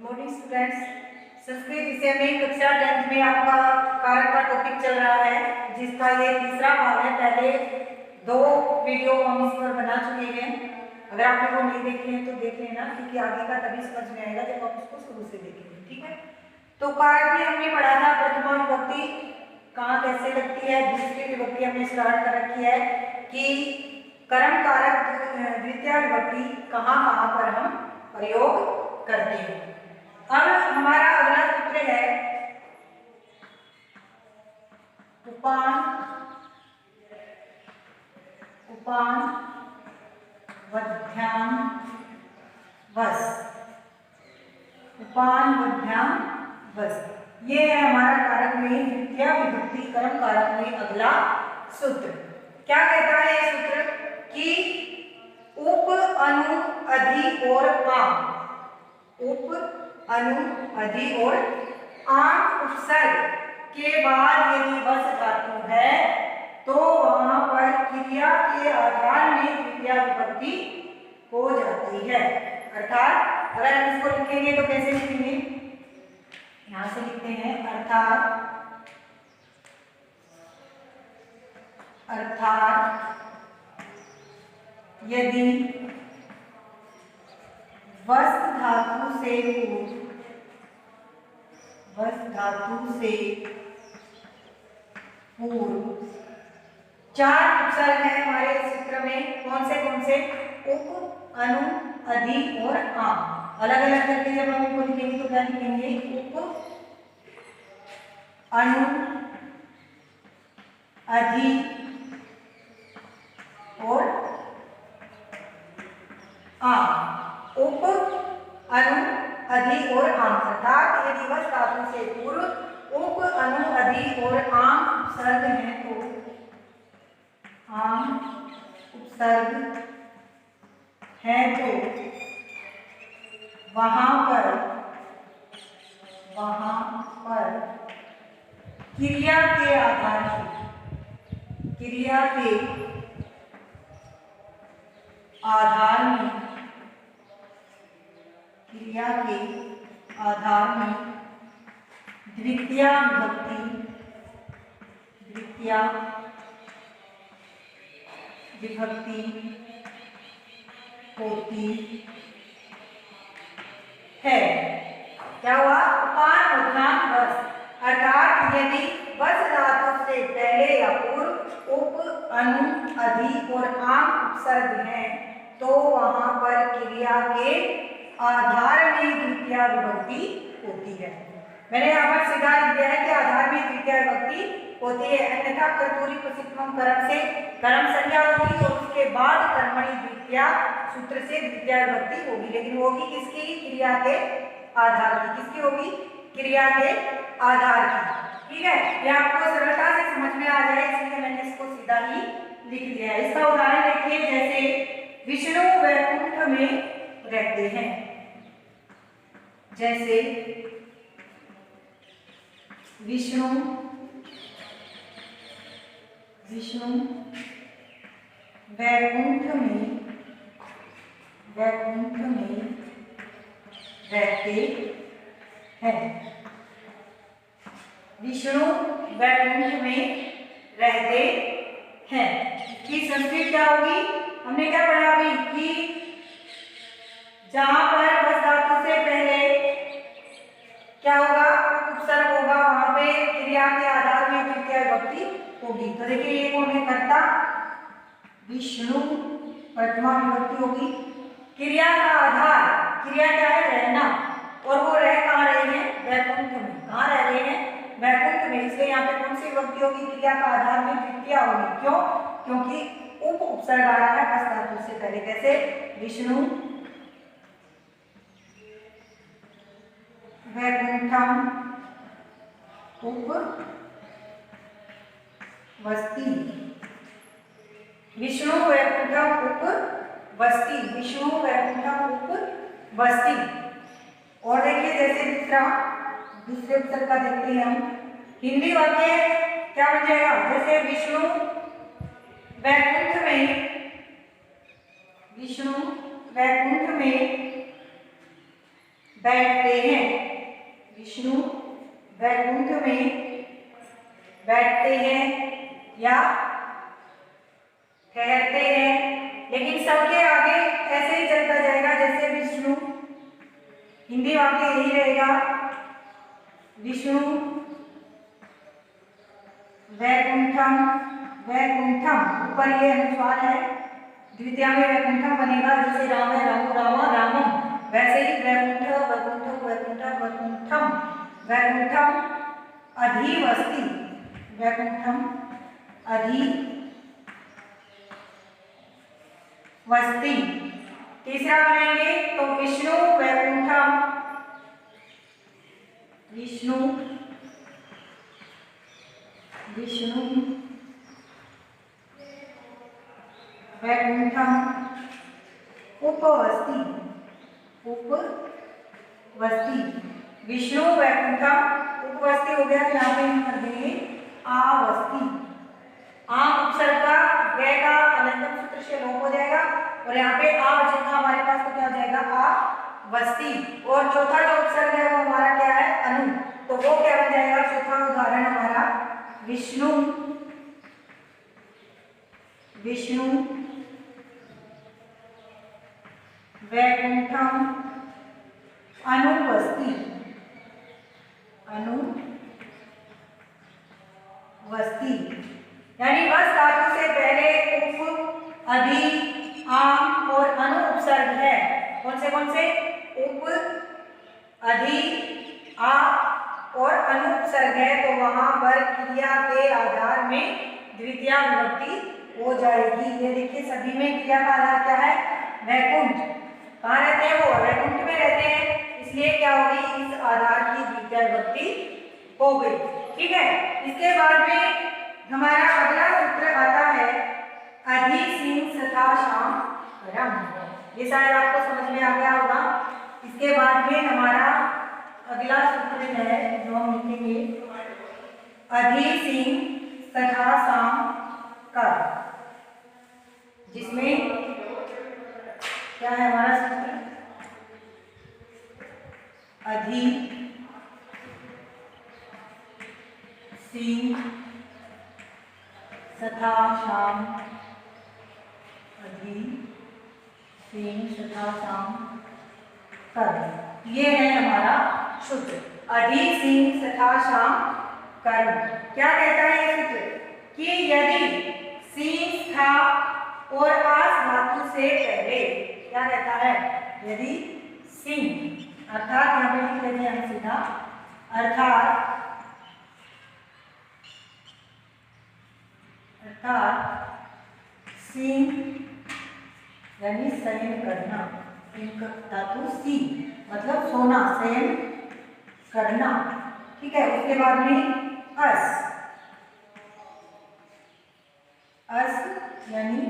Morning students, Sanskrit विषय में कक्षा 10th में आपका कारक का टॉपिक चल रहा है, जिसका ये तीसरा भाग है। पहले 2 वीडियो हम इस पर बना चुके हैं। अगर आप लोगों ने नहीं देखे हैं तो देख लेना, क्योंकि आगे का तभी समझ में आएगा जब हम उसको शुरू से देखेंगे। ठीक है, तो कारक में हमने पढ़ा था प्रथमा विभक्ति कहाँ कैसे लगती है, दूसरी विभक्ति हमने स्टार्ट कर रखी है कि कर्म कारक द्वितीय विभक्ति कहाँ कहाँ पर हम प्रयोग करते हैं। अब हमारा अगला सूत्र है उपान उपान वध्याम वस। उपान वध्याम वस, ये है हमारा कारक में द्वितीय विभक्ति कर्म कारक में अगला सूत्र। क्या कहता है ये सूत्र कि उप अनु अधि और आम, उप अनु अधि और आम उपसर्ग के बाद यदि वस धातु है तो वहां पर क्रिया के आधार में द्वितीय विभक्ति हो जाती है। अर्थात अगर हम इसको लिखेंगे तो कैसे लिखेंगे, यहां से लिखते हैं अर्थात यदि वस धातु से पूर्व 4 उपसर्ग है हमारे सूत्र में। कौन से उप अनु अधि और आम। अलग अलग करके जब हम इनको लिखेंगे तो क्या लिखेंगे, उप अनु अधि और आम। उप अनु अधि और आम, अर्थात यदि वस धातु से पूर्व उप अनु अधि और आम उपसर्ग है तो आम उपसर्ग है तो वहां पर क्रिया के आधार में द्वितीय विभक्ति होती है। क्या हुआ, उपान वध्याम वस, अर्थात यदि वस धातु से पहले या पूर्व उप अनु अधि और आम उपसर्ग है तो वहां पर क्रिया के आधार में द्वितीय विभक्ति होती है। मैंने यहाँ पर सीधा लिख दिया है कि आधार में द्वितीय विभक्ति होती है, अन्यथा कर्तरी प्रसिद्धम कर्म से कर्म संज्ञा होगी और उसके बाद कर्मणि द्वितीय सूत्र से द्वितीय विभक्ति होगी, लेकिन होगी किसकी, क्रिया के आधार की। किसकी होगी, क्रिया के आधार की। ठीक है, ये आपको सरलता से समझ में आ जाए इसलिए मैंने इसको सीधा ही लिख दिया है। इसका उदाहरण देखिए, जैसे विष्णु वैकुंठ में रहते हैं, जैसे विष्णु वैकुंठ में रहते हैं। विष्णु वैकुंठ में रहते हैं कि संस्कृत क्या होगी, हमने क्या पढ़ा अभी कि जहां पर वस धातु से पहले क्या होगा, उपसर्ग होगा, वहां पे क्रिया के आधार में द्वितीय विभक्ति होगी। तो देखिए ये कौन है, कर्ता विष्णु, प्रथमा विभक्ति होगी। क्रिया का आधार, क्रिया क्या है, रहना, और वो रह कहाँ रहे हैं, वैकुंठ में। कहाँ रह रहे हैं, वैकुंठ में, इसलिए यहाँ पे कौन सी विभक्ति होगी, क्रिया का आधार में द्वितीय होगी। क्यों, क्योंकि उप उपसर्ग आ रहा है वस धातु से पहले। कैसे, विष्णु वैकुंठम उप वस्ती, विष्णु वैकुंठम उप वस्ती, विष्णु वैकुंठम उप वस्ती। और देखिए जैसे दूसरे उत्तर का देखते हैं हम, हिंदी वाक्य क्या बन जाएगा, जैसे विष्णु वैकुंठ में बैठते हैं। विष्णु वैकुंठ में बैठते हैं या ठहरते हैं। लेकिन सबके आगे ऐसे ही चलता जाएगा जैसे विष्णु, हिंदी वाक्य यही रहेगा, विष्णु वैकुंठम, वैकुंठम ऊपर ये अनुस्वार है, द्वितीय में वैकुंठम बनेगा, जैसे राम है रामो रामा रामम, वैसे ही वैकुंठ वैकुंठ वैकुंठ वैकुंठम, वैकुंठम अधिवस्ति, वैकुंठम अधिवस्ति। तीसरा बनाएंगे तो विष्णु वैकुंठम, विष्णु विष्णु वैकुंठम उपवस्ति, उपवस्ति। विष्णु वैकुंठम उपवस्ति हो गया, तो यहाँ पे हम कर देंगे आवस्ति। आम उपसर्ग का वे का अनंतम सूत्र से लोप हो जाएगा और यहाँ पे आ बचेगा हमारे पास, तो क्या हो जाएगा आवस्ति। और चौथा जो उपसर्ग है वो हमारा क्या है, अनु, तो वो क्या बन जाएगा, चौथा उदाहरण हमारा विष्णु, विष्णु वैकुंठम अनुवस्ति, अनुवस्ति। यानी वस धातु से पहले उप, अधि, आम और अनु उपसर्ग है। कौन से उप, अधि, आ और अनु उपसर्ग है, तो वहां पर क्रिया के आधार में द्वितीय विभक्ति हो जाएगी। ये देखिए सभी में क्रिया का आधार क्या है, वैकुंठ। कहाँ रहते हैं वो, वैकुंठ में रहते हैं, इसलिए क्या होगी, इस आधार की द्वितीय विभक्ति हो गई। ठीक है, इसके बाद में हमारा अगला सूत्र आता है अधि सिंह तथा शाम करम। ये शायद आपको समझ में आ गया होगा। इसके बाद में हमारा अगला सूत्र है जो हम लिखेंगे अधि सिंह तथा शाम कर, जिसमें क्या है हमारा सूत्र, अधि सिंह तथा शाम, अधि सिंह तथा शाम कर, ये है हमारा सूत्र अधि सिंह तथा शाम कर्म। क्या कहता है ये सूत्र कि यदि सिंह था और आस धातु से पहले, क्या कहता है, यदि सिंह अर्थात यहाँ पे लिख लेते हैं हम सीधा, अर्थात सिंह यानी शयन करना, धातु सी मतलब सोना, शयन करना। ठीक है, उसके बाद में अस, अस यानी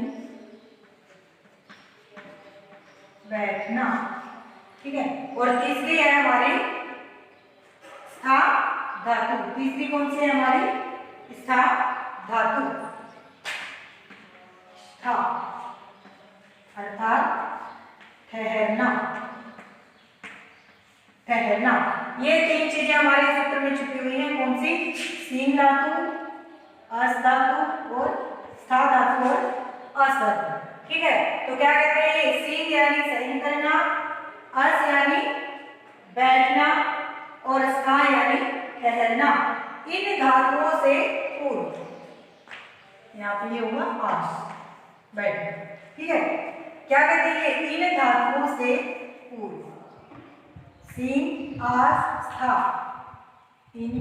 बैठना। ठीक है, और तीसरी है हमारी स्था धातु। तीसरी कौन सी है हमारी, स्था धातु, स्था अर्थात ठहरना, ठहरना। ये तीन चीजें हमारे सूत्र में छुपी हुई हैं। कौन सी, सीन धातु, अस धातु और स्था धातु और अस धातु। ठीक है, तो क्या कहते हैं, सीन यानी शयन करना, अस यानी बैठना और स्था यानी ठहरना। इन धातुओं से पूर्व, यहाँ पे ये होगा आस, बैठना। ठीक है, क्या कहते हैं, इन धातुओं से पूर्व, सीन आस स्था, इन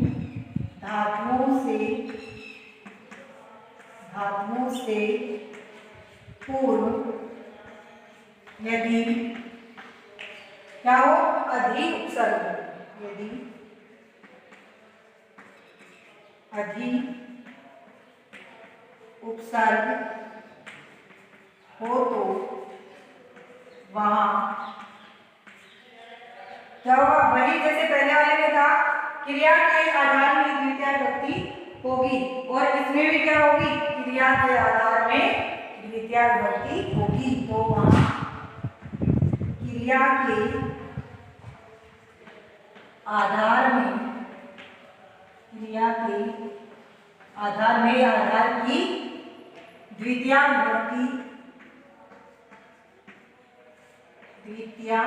धातुओं से पूर्व यदि क्या हो, अधि उपसर्ग, यदि अधि उपसर्ग हो तो वहां क्या होगा, वही जैसे पहले वाले में था, क्रिया के आधार में द्वितीय विभक्ति होगी, और इसमें भी क्या होगी, क्रिया के आधार में द्वितीय विभक्ति होगी। तो वहां क्रिया के आधार में, क्रिया के आधार में, आधार की द्वितीया विभक्ति, द्वितीया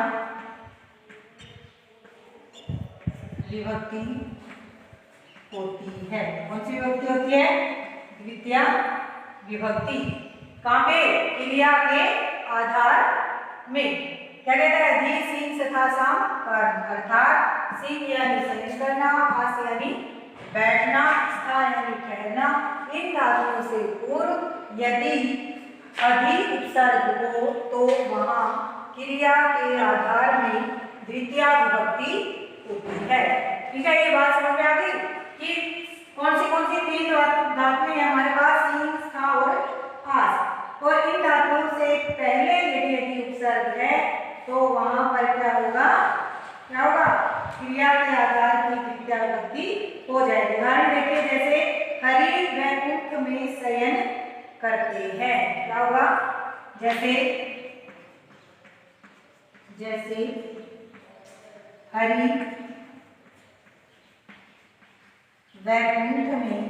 विभक्ति होती है। कौन सी विभक्ति होती है? द्वितीया विभक्ति। कहाँ पे? क्रिया के आधार में। क्या कहता है? धी, सीन तथा साम कर्म, अर्थात सीन यानी शयन करना, आस यानी बैठना, स्था यानी ठहरना, इन धातुओं से पूर्व यदि अधि उपसर्ग हो तो वहां क्रिया के आधार में द्वितीया विभक्ति होती है। ठीक है, ये बात समझ में आ गई कि कौन सी तीन धातुएं हैं हमारे पास? सीन, स्था और आस। और इन धातुओं से पहले यदि उपसर्ग है तो वहां पर क्या होगा? क्या होगा? क्रिया के आधार की द्वितीया विभक्ति हो जाएगी। उदाहरण देखिए, जैसे हरि वैकुंठ में शयन करते हैं, क्या होगा? जैसे हरि वैकुंठ में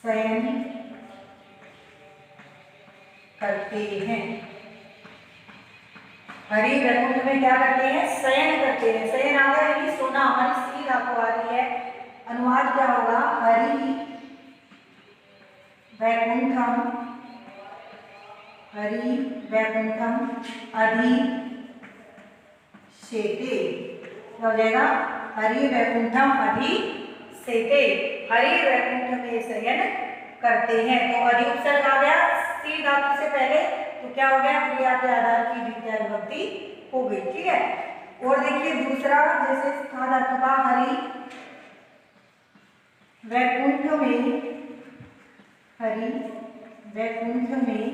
शयन करते हैं। हरि वैकुंठ में क्या करते हैं? शयन करते हैं। शयन आ गया यानी सोना, हमारी सी धातु आ रही है। अनुवाद क्या होगा? हरि वैकुंठम, हरि वैकुंठम अधि शेते। क्या हो जाएगा? हरि वैकुंठम अधि शेते, हरि वैकुंठ में शयन करते हैं। तो अधि उपसर्ग आ गया सी धातु से पहले, तो क्या हो गया? क्रिया के आधार की द्वितीया विभक्ति हो गई। ठीक है, और देखिए दूसरा, जैसे स्था धातु का हरि वैकुंठ में, हरि वैकुंठ में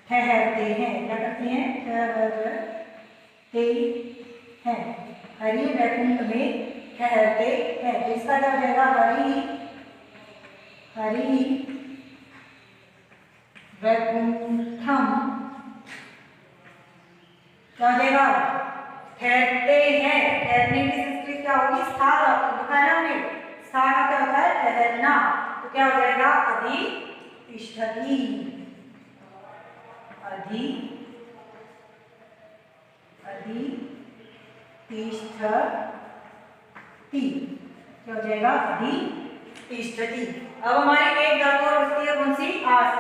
ठहरते हैं। क्या करते हैं? ठहरते हैं, हरि वैकुंठ में ठहरते हैं। तो इसका क्या हो जाएगा? हरि वैकुंठम, क्या हो जाएगा? ठहरते हैं। ठहरने की संस्कृत क्या होगी? स्था धातु दिखाया ना हमने। स्था का क्या होता है? ठहरना। तो क्या हो जाएगा? अधितिष्ठति, अधितिष्ठति। क्या हो जाएगा? अधितिष्ठति। अब हमारी एक धातु और बचती है, कौन सी? आस।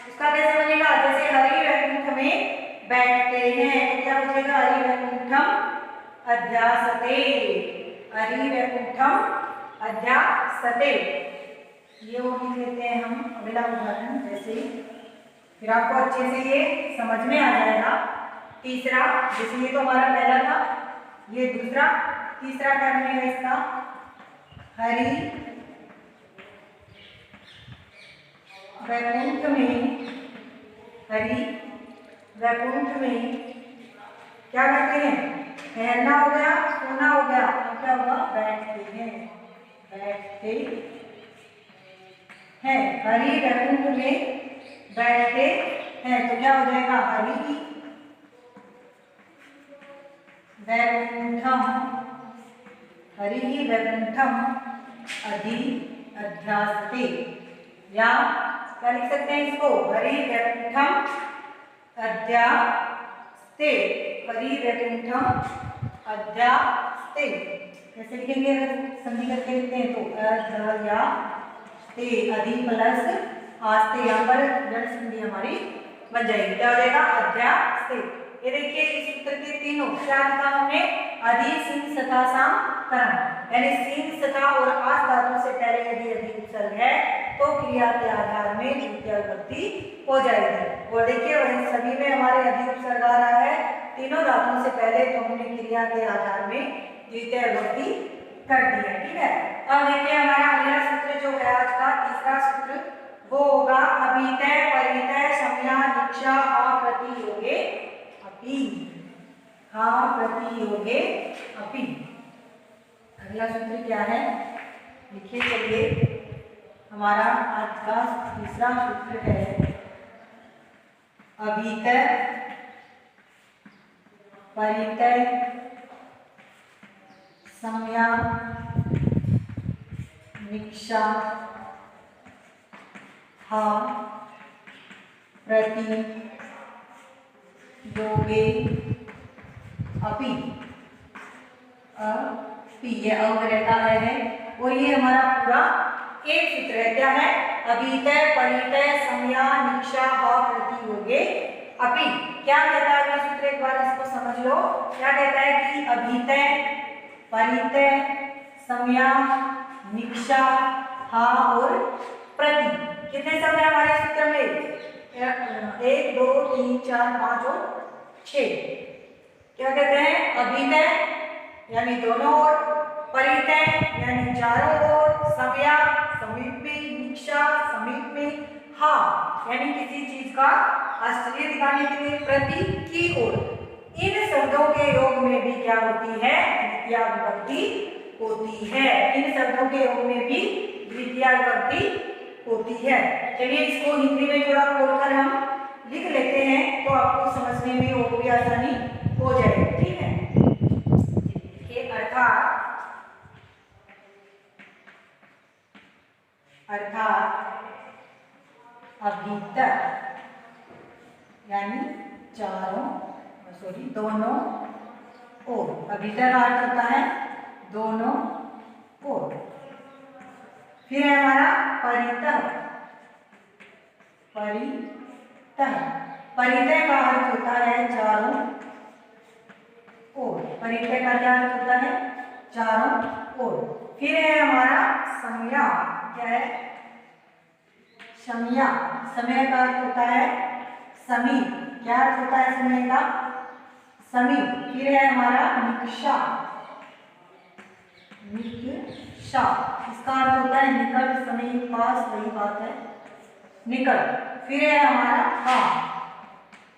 उसका कैसे बनेगा? जैसे हरि वैकुंठ में बैठते हैं, तो क्या बचेगा? हरि वैकुंठम अध्यासते, हरि वैकुंठम अध्यासते। ये वो लिख लेते हैं हम अगला उदाहरण, जैसे फिर आपको अच्छे से ये समझ में आ जाएगा। तीसरा, जैसे ये तो हमारा पहला था, ये दूसरा, तीसरा क्या बनेगा इसका? हरि वैकुंठ में, हरि वैकुंठ में क्या करते हैं? ठहरना हो गया, सोना हो गया, तो क्या होगा? बैठते हैं, बैठते हैं। हरि वैकुंठ में बैठते हैं, तो क्या हो जाएगा? हरि वैकुंठम, हरि वैकुंठम अधि अध्यासते। या क्या लिख सकते हैं इसको? हरि वैकुंठम अध्यासते, हरि वैकुंठम अध्यासते। कैसे लिखेंगे? संधि करके लिखते हैं तो अध्यासते, अधि प्लस आस्ते, यहाँ पर जड़ संधि हमारी बन जाएगी। क्या हो जाएगा? अध्यासते। ये देखिए इस सूत्र के तीनों क्या लिखा हमने? अधि, सीन तथा साम कर्म, यानी सीन तथा और आस धातु से पहले यदि अधि उपसर्ग है तो क्रिया के आधार में द्वितीया विभक्ति हो जाएगी। और देखिए वही सभी में हमारे अधि उपसर्ग आ रहा है तीनों धातुओं से पहले, तो हमने क्रिया के आधार में द्वितीया विभक्ति कर दी है। ठीक है, अब देखिए हमारा अगला सूत्र जो है आज का तीसरा सूत्र, वो होगा अभितय परितय संज्ञा दीक्षा अप्रतियोगे अपि, अप्रतियोगे अपि। अगला सूत्र क्या है? लिखिए, चलिए हमारा आज का तीसरा सूत्र है अभितय परितय संज्ञा निक्षा हा प्रति योगे अपि ये अंग रहता है और ये हमारा पूरा एक सूत्र है। क्या है? अभितय परितय संज्ञा निक्षा हा प्रति योगे अपि। क्या कहता है ये सूत्र? एक बार इसको समझ लो। क्या कहता है कि अभितय परितय संज्ञा निक्षा हा और प्रति, कितने शब्द है हमारे सूत्र में? 1 2 3 4 5 और 6। क्या कहते हैं? अभितय यानी दोनों ओर, परितय यानी चारों ओर, संज्ञा समीप में, निक्षा समीप में, हा यानी किसी चीज का आश्चर्य दिखाने के लिए, प्रति की ओर। इन शब्दों के योग में भी क्या होती है? द्वितीया विभक्ति होती है। इन शब्दों के योग में भी द्वितीया विभक्ति होती है। चलिए इसको हिंदी में थोड़ा खोलकर हम लिख लेते हैं तो आपको समझने में और भी आसानी हो जाएगी। ठीक है? अर्थात अभितर यानी दोनों ओर। अभितर का अर्थ होता है दोनों ओर। फिर है हमारा परितः। परितय का अर्थ होता है चारों ओर। परितय का क्या अर्थ होता है? चारों ओर। फिर है हमारा संज्ञा। क्या है? संज्ञा। समय का अर्थ होता है समीप। क्या अर्थ होता है समय का? समीप। फिर है हमारा निकषा। इसका अर्थ होता है निकट, समीप, पास, वही बात है, निकट। फिर है हमारा हा।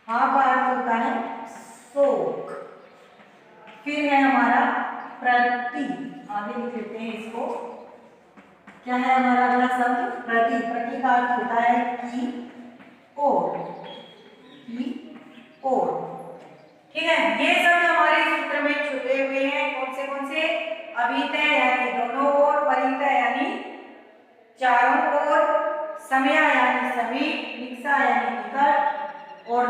हा का अर्थ होता है शोक। फिर है हमारा प्रति। आगे लिख लेते हैं इसको। क्या है हमारा अगला शब्द? प्रति। प्रति का अर्थ होता है की ओर। ठीक है? ये शब्द हमारे सूत्र में छुपे हुए हैं। कौन से? अभितय यानी दोनों ओर, परितय यानी चारों ओर, संज्ञा यानी समीप, निक्षा यानी निकट और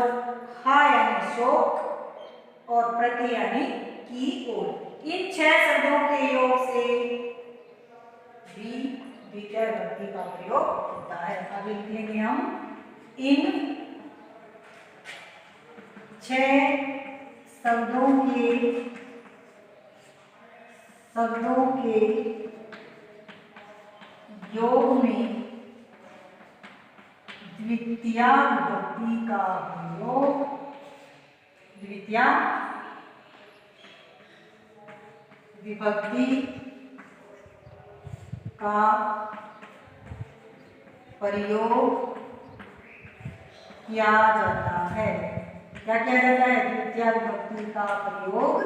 हा यानी शोक और प्रति यानी की ओर। इन 6 शब्दों के योग से भी द्वितीय विभक्ति का प्रयोग होता है। अभी लिखेंगे हम इन 6 शब्दों के योग में द्वितीय विभक्ति का प्रयोग किया जाता है। क्या किया जाता है? द्वितीय विभक्ति का प्रयोग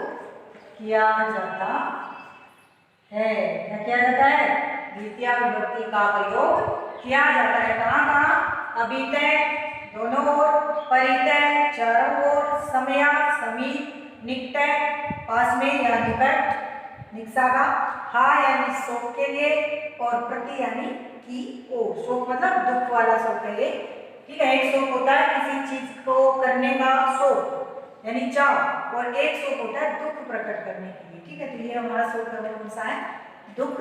किया जाता है। क्या किया जाता है? द्वितीय विभक्ति का प्रयोग किया जाता है। कहाँ कहाँ? अभितय दोनों ओर, परितय चारों ओर, संज्ञा समीप, निकटय पास में या निकट, निक्षा का हा यानी शोक के लिए और प्रति यानी की ओर। शोक मतलब दुख वाला शोक है ये। ठीक है? एक शोक होता है किसी चीज को करने का शोक यानी चाव, और एक शोक होता है दुख प्रकट करने के लिए। ठीक है? तो ये हमारा शोक कौन सा है? दुख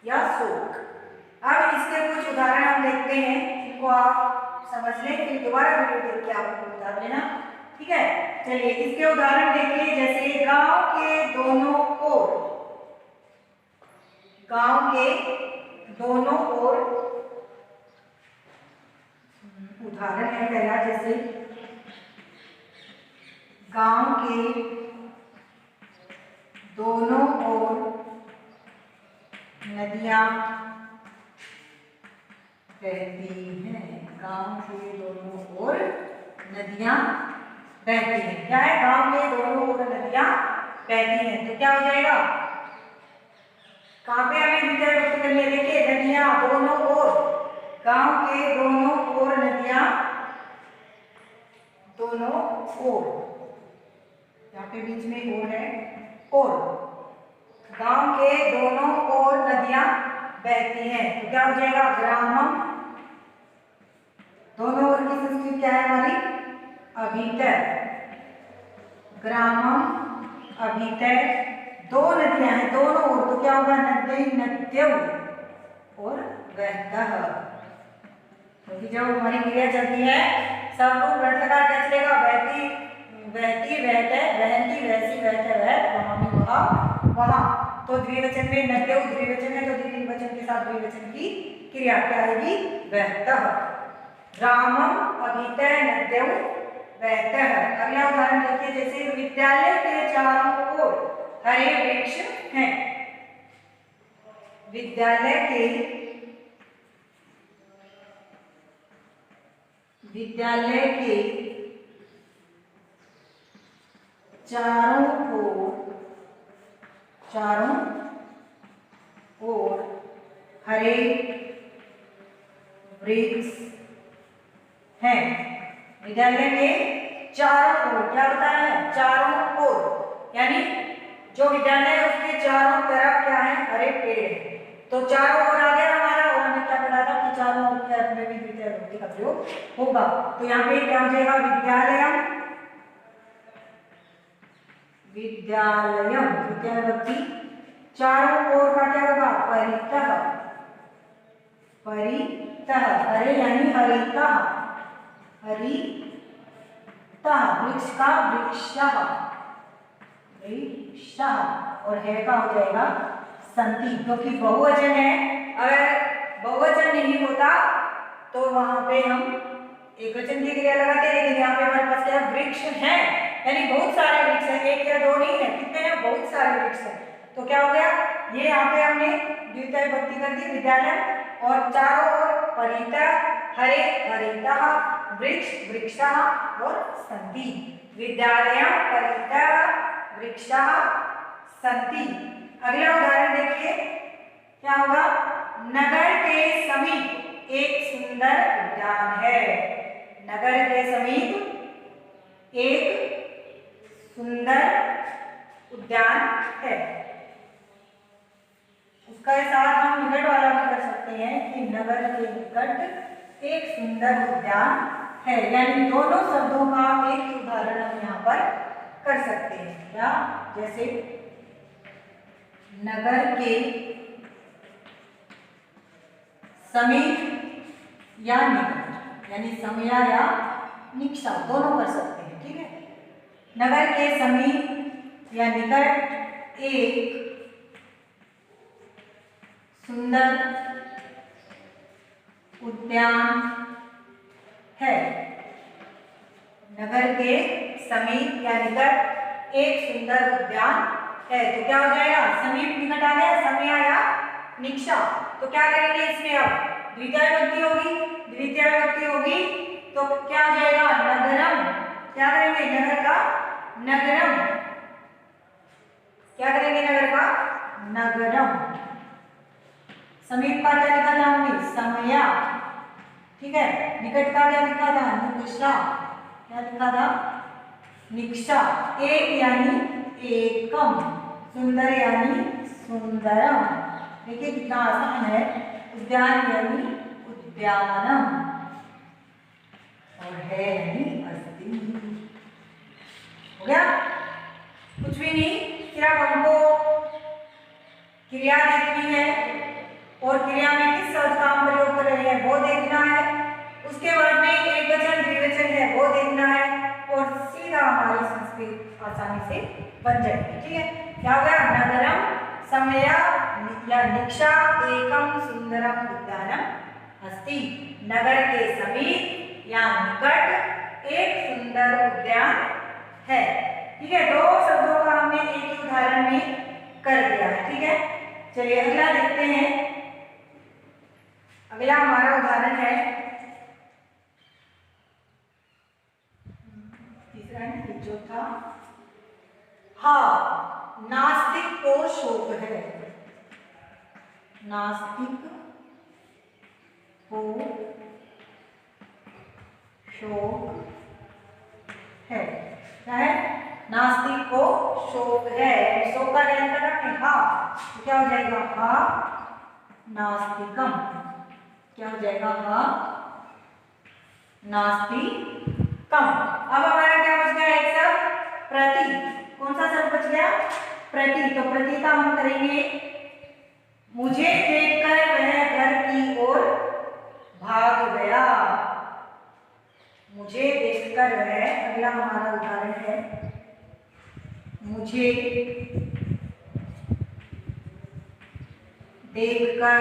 या शोक। अब इसके कुछ उदाहरण हम देखते हैं, इनको आप समझ लें, फिर दोबारा वीडियो देख के आपको बता देना। ठीक है? चलिए इसके उदाहरण देखिए। जैसे गांव के दोनों ओर। गांव के दोनों ओर उदाहरण है पहला। जैसे गांव के दोनों ओर नदियां बहती हैं। गांव के दोनों ओर नदियां बहती हैं। क्या है? गांव के दोनों ओर नदियां बहती हैं। तो क्या हो जाएगा? कहाँ पे हमें द्वितीय विभक्ति करनी है? देखिए नदियां दोनों ओर। गांव के दोनों ओर नदियां दोनों ओर। पे बीच में और है और। गांव के दोनों ओर नदियां बहती हैं, तो क्या हो जाएगा ग्रामम। दोनों ओर की संस्कृति क्या है हमारी अभितर। ग्रामम अभितर, दो नदियां हैं दोनों ओर, तो क्या होगा नद्य नद्यौ और वहतः। क्योंकि जब हमारी क्रिया चलती है सब लोग रट लगा क्या चलेगा बहती बहती बहते बहती वैसी बहते वहत वहां में वहां वहां। तो द्विवचन में नद्यौ द्विवचन है, तो द्विवचन के साथ द्विवचन की क्रिया क्या आएगी वहतः। ग्रामम अभितः नद्यौ वहतः। अगला उदाहरण देखिए, जैसे विद्यालय के चारों ओर हरे वृक्ष हैं। विद्यालय के चारों ओर हरे वृक्ष हैं। विद्यालय के चारों ओर क्या होता है चारों ओर, यानी जो विद्यालय है उसके चारों तरफ क्या है हरे पेड़ है। तो चारों ओर आ गया हमारा, और हमें क्या पता था कि चारों ओर के अर्थ में भी द्वितीय विभक्ति का प्रयोग होगा। तो यहाँ पे क्या हो जाएगा विद्यालयम विद्यालयम द्वितीय विभक्ति। चारों ओर का क्या होगा परितः। परितः हरे यानी हरितः हरितः, वृक्ष का वृक्षः वृक्षः, और है का हो जाएगा संति, क्योंकि बहुवचन है। अगर बहुवचन नहीं होता तो वहां पे हम एकवचन की क्रिया लगाते हैं, लेकिन यहाँ पे हमारे पास क्या है वृक्ष है, यानी बहुत सारे वृक्ष हैं, एक या दो नहीं है, कितने हैं बहुत सारे वृक्ष हैं। तो क्या हो गया ये यहाँ पे हमने द्वितीय विभक्ति कर दी विद्यालय, और चारों ओर परितः हरे हरितः वृक्ष वृक्षः और सन्ति। विद्यालयं परितः वृक्षः सन्ति। अगला उदाहरण देखिए क्या होगा, नगर के समीप एक सुंदर उद्यान है। नगर के समीप एक सुंदर उद्यान है। उसका साथ हम निकट वाला भी कर सकते हैं कि नगर के निकट एक सुंदर उद्यान है, यानी दोनों शब्दों का एक ही उदाहरण हम यहाँ पर कर सकते हैं। या जैसे नगर के समीप या निकट, यानी समया या निकषा दोनों कर सकते हैं, ठीक है। नगर के समीप या निकट एक सुंदर उद्यान है। नगर के समीप या निकट एक सुंदर उद्यान है, तो क्या हो जाएगा समीप निकट आ गया समया या निकषा। तो क्या करेंगे इसमें अब द्वितीय विभक्ति होगी, द्वितीय विभक्ति होगी तो क्या हो जाएगा नगरम। क्या करेंगे नगर का नगरम, क्या करेंगे नगर का नगरम। समीप का क्या लिखा था हमने समया, ठीक है। निकट का क्या लिखा था निकषा, क्या लिखा था निकषा। एक यानी एकम, सुंदर यानी सुंदरम। देखिए कितना आसान है। उद्यान यानी उद्यानम, और है यानी अस्ति। हो गया कुछ भी नहीं, सिर्फ हमको क्रिया देखनी है और क्रिया में किस शब्द का हम प्रयोग कर रहे हैं वो देखना है। उसके बाद में एक वचन द्विवचन है वो देखना है, और सीधा हमारी संस्कृत आसानी से बन जाएगी, ठीक है। क्या हो गया नगरम समया या निकषा एकम सुंदरम उद्यानम अस्ति। नगर के समीप या निकट एक सुंदर उद्यान है, ठीक है। दो शब्दों का हमने एक ही उदाहरण में कर दिया है, ठीक है। चलिए अगला देखते हैं। अगला हमारा उदाहरण है तीसरा है चौथा। हाँ नास्तिक को शोक है। नास्तिक को शोक है, क्या है नास्तिक को शोक है, शोक का नियंत्रण रखें हा, तो क्या हो जाएगा हा नास्तिकम, क्या हो जाएगा हा नास्तिकम। अब हमारा क्या बच गया एक शब्द प्रति, कौन सा शब्द बच गया प्रति, तो प्रति का हम करेंगे मुझे देखकर वह घर की ओर भाग गया, मुझे देखकर वह, अगला हमारा उदाहरण है मुझे देखकर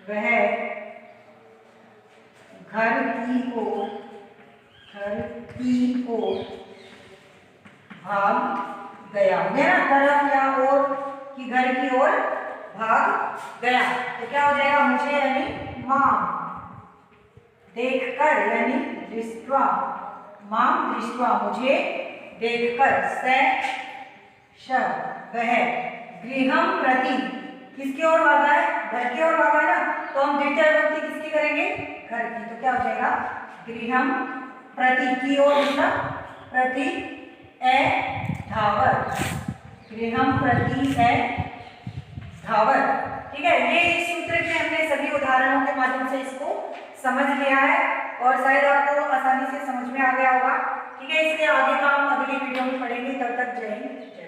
वह घर की ओर भाग गया, मेरा तरफ या ओर कि घर की ओर भाग गया, तो क्या हो जाएगा मुझे यानी मां, देखकर यानी दृष्ट्वा, मां दृष्ट्वा मुझे देखकर, स वह, गृहम प्रति किसकी ओर भागा है घर की ओर भागा ना, तो हम द्वितीय विभक्ति किसकी करेंगे घर की, तो क्या हो जाएगा गृहम प्रति की ओर, मतलब प्रति ए धावत, गृहम प्रति ए धावत। ठीक है, ये इस सूत्र के हमने सभी उदाहरणों के माध्यम से इसको समझ लिया है और शायद आपको आसानी से समझ में आ गया होगा। ठीक है, इसके आगे का हम अगली वीडियो में पढ़ेंगे, तब तक जय हिंद।